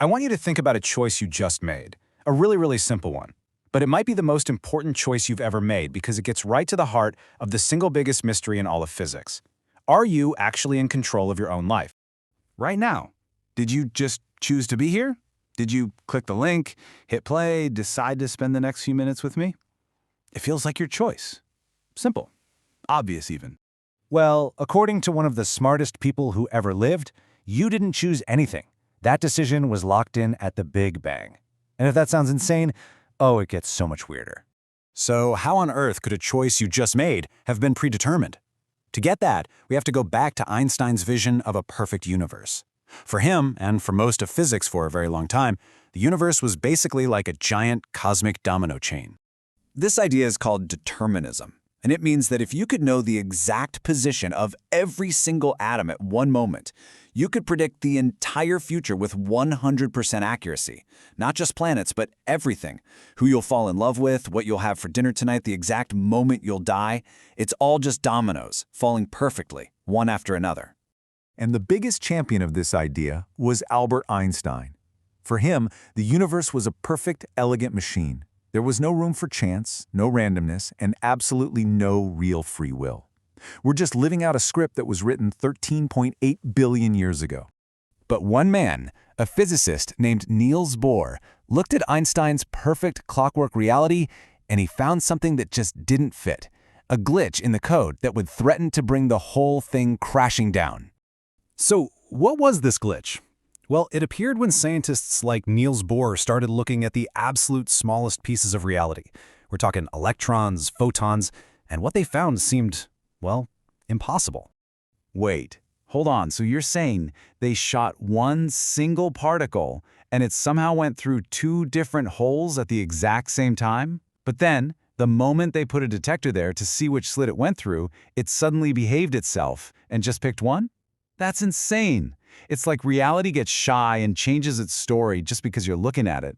I want you to think about a choice you just made. A really simple one. But it might be the most important choice you've ever made because it gets right to the heart of the single biggest mystery in all of physics. Are you actually in control of your own life? Right now. Did you just choose to be here? Did you click the link, hit play, decide to spend the next few minutes with me? It feels like your choice. Simple. Obvious even. Well, according to one of the smartest people who ever lived, you didn't choose anything. That decision was locked in at the Big Bang. And if that sounds insane, oh, it gets so much weirder. So how on earth could a choice you just made have been predetermined? To get that, we have to go back to Einstein's vision of a perfect universe. For him, and for most of physics for a very long time, the universe was basically like a giant cosmic domino chain. This idea is called determinism, and it means that if you could know the exact position of every single atom at one moment, you could predict the entire future with 100% accuracy. Not just planets, but everything. Who you'll fall in love with, what you'll have for dinner tonight, the exact moment you'll die. It's all just dominoes, falling perfectly, one after another. And the biggest champion of this idea was Albert Einstein. For him, the universe was a perfect, elegant machine. There was no room for chance, no randomness, and absolutely no real free will. We're just living out a script that was written 13.8 billion years ago. But one man, a physicist named Niels Bohr, looked at Einstein's perfect clockwork reality, and he found something that just didn't fit. A glitch in the code that would threaten to bring the whole thing crashing down. So, what was this glitch? Well, it appeared when scientists like Niels Bohr started looking at the absolute smallest pieces of reality. We're talking electrons, photons, and what they found seemed, well, impossible. Wait, hold on. So you're saying they shot one single particle and it somehow went through two different holes at the exact same time? But then, the moment they put a detector there to see which slit it went through, it suddenly behaved itself and just picked one? That's insane. It's like reality gets shy and changes its story just because you're looking at it.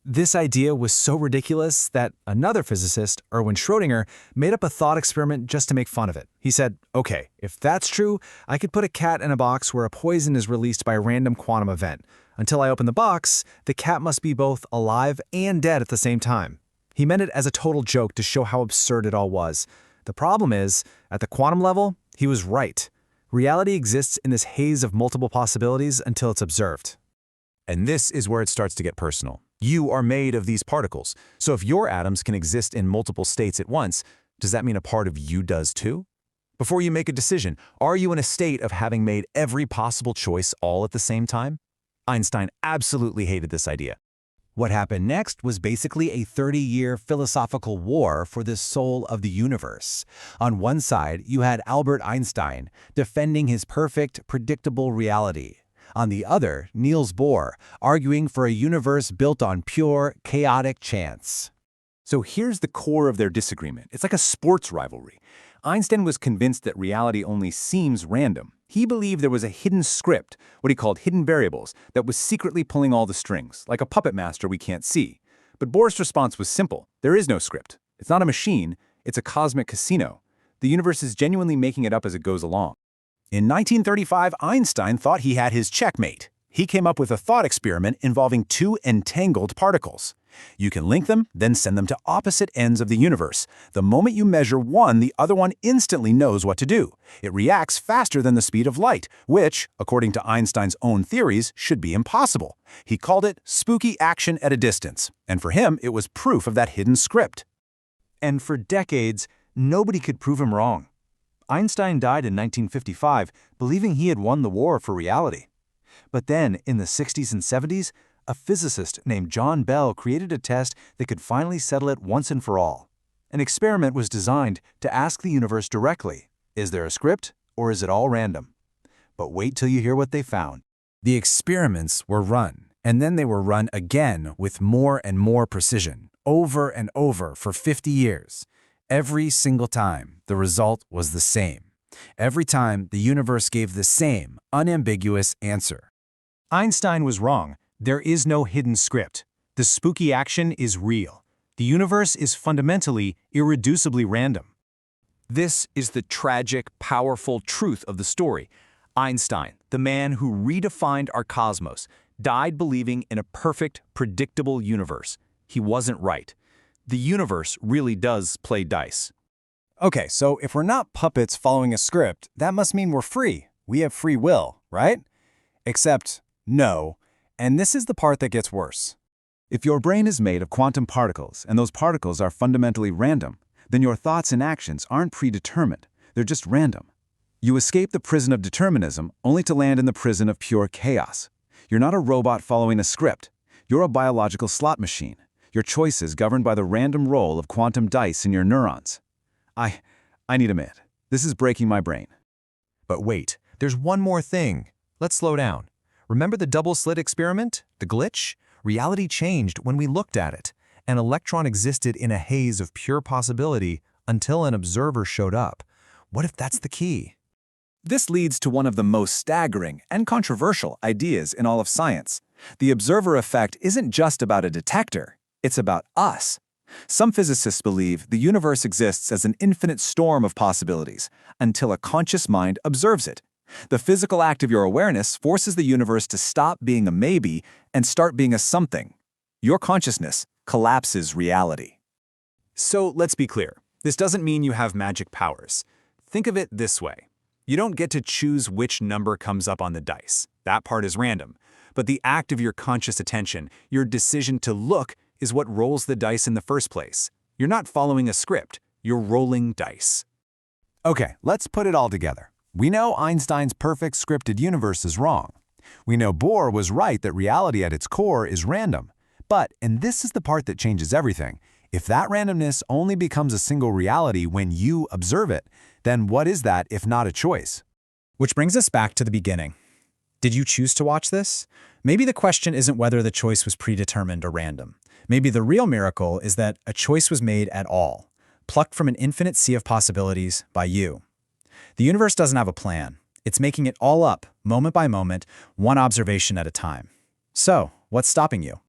This idea was so ridiculous that another physicist, Erwin Schrödinger, made up a thought experiment just to make fun of it. He said, okay, if that's true, I could put a cat in a box where a poison is released by a random quantum event. Until I open the box, the cat must be both alive and dead at the same time. He meant it as a total joke to show how absurd it all was. The problem is, at the quantum level, he was right. Reality exists in this haze of multiple possibilities until it's observed. And this is where it starts to get personal. You are made of these particles. So if your atoms can exist in multiple states at once, does that mean a part of you does too? Before you make a decision, are you in a state of having made every possible choice all at the same time? Einstein absolutely hated this idea. What happened next was basically a 30-year philosophical war for the soul of the universe. On one side, you had Albert Einstein defending his perfect, predictable reality. On the other, Niels Bohr arguing for a universe built on pure, chaotic chance. So here's the core of their disagreement. It's like a sports rivalry. Einstein was convinced that reality only seems random. He believed there was a hidden script, what he called hidden variables, that was secretly pulling all the strings, like a puppet master we can't see. But Bohr's response was simple. There is no script. It's not a machine. It's a cosmic casino. The universe is genuinely making it up as it goes along. In 1935, Einstein thought he had his checkmate. He came up with a thought experiment involving two entangled particles. You can link them, then send them to opposite ends of the universe. The moment you measure one, the other one instantly knows what to do. It reacts faster than the speed of light, which, according to Einstein's own theories, should be impossible. He called it spooky action at a distance, and for him, it was proof of that hidden script. And for decades, nobody could prove him wrong. Einstein died in 1955, believing he had won the war for reality. But then, in the 60s and 70s, a physicist named John Bell created a test that could finally settle it once and for all. An experiment was designed to ask the universe directly, is there a script or is it all random? But wait till you hear what they found. The experiments were run, and then they were run again with more and more precision, over and over for 50 years. Every single time, the result was the same. Every time, the universe gave the same, unambiguous answer. Einstein was wrong. There is no hidden script. The spooky action is real. The universe is fundamentally, irreducibly random. This is the tragic, powerful truth of the story. Einstein, the man who redefined our cosmos, died believing in a perfect, predictable universe. He wasn't right. The universe really does play dice. Okay, so if we're not puppets following a script, that must mean we're free. We have free will, right? Except, no. And this is the part that gets worse. If your brain is made of quantum particles, and those particles are fundamentally random, then your thoughts and actions aren't predetermined. They're just random. You escape the prison of determinism only to land in the prison of pure chaos. You're not a robot following a script. You're a biological slot machine. Your choices governed by the random roll of quantum dice in your neurons. I need a minute. This is breaking my brain. But wait, there's one more thing. Let's slow down. Remember the double-slit experiment? The glitch? Reality changed when we looked at it. An electron existed in a haze of pure possibility until an observer showed up. What if that's the key? This leads to one of the most staggering and controversial ideas in all of science. The observer effect isn't just about a detector, it's about us. Some physicists believe the universe exists as an infinite storm of possibilities until a conscious mind observes it. The physical act of your awareness forces the universe to stop being a maybe and start being a something. Your consciousness collapses reality. So let's be clear. This doesn't mean you have magic powers. Think of it this way. You don't get to choose which number comes up on the dice. That part is random. But the act of your conscious attention, your decision to look, is what rolls the dice in the first place. You're not following a script. You're rolling dice. Okay, let's put it all together. We know Einstein's perfect scripted universe is wrong. We know Bohr was right that reality at its core is random. But, and this is the part that changes everything, if that randomness only becomes a single reality when you observe it, then what is that if not a choice? Which brings us back to the beginning. Did you choose to watch this? Maybe the question isn't whether the choice was predetermined or random. Maybe the real miracle is that a choice was made at all, plucked from an infinite sea of possibilities by you. The universe doesn't have a plan. It's making it all up, moment by moment, one observation at a time. So, what's stopping you?